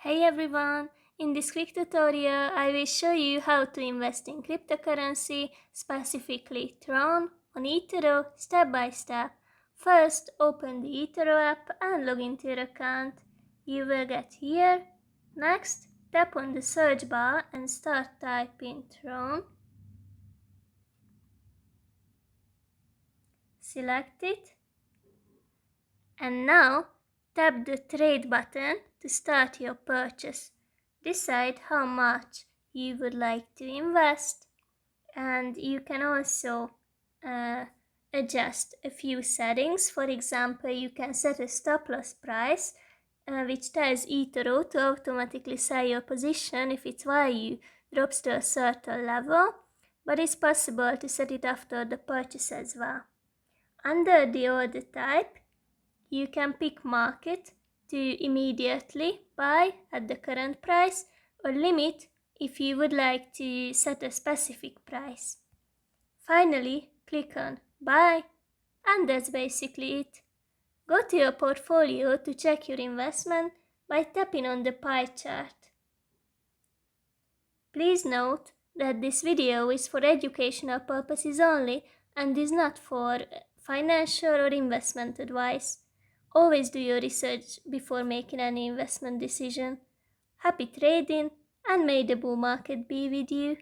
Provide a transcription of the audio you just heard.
Hey everyone! In this quick tutorial, I will show you how to invest in cryptocurrency, specifically TRON, on eToro step by step. First, open the eToro app and log into your account. You will get here. Next, tap on the search bar and start typing TRON. Select it. And now, tap the trade button to start your purchase. Decide how much you would like to invest, and you can also adjust a few settings. For example, you can set a stop loss price which tells eToro to automatically sell your position if its value drops to a certain level, but it's possible to set it after the purchase as well. Under the order type, you can pick market to immediately buy at the current price, or limit if you would like to set a specific price. Finally, click on buy, and that's basically it. Go to your portfolio to check your investment by tapping on the pie chart. Please note that this video is for educational purposes only and is not for financial or investment advice. Always do your research before making any investment decision. Happy trading, and may the bull market be with you.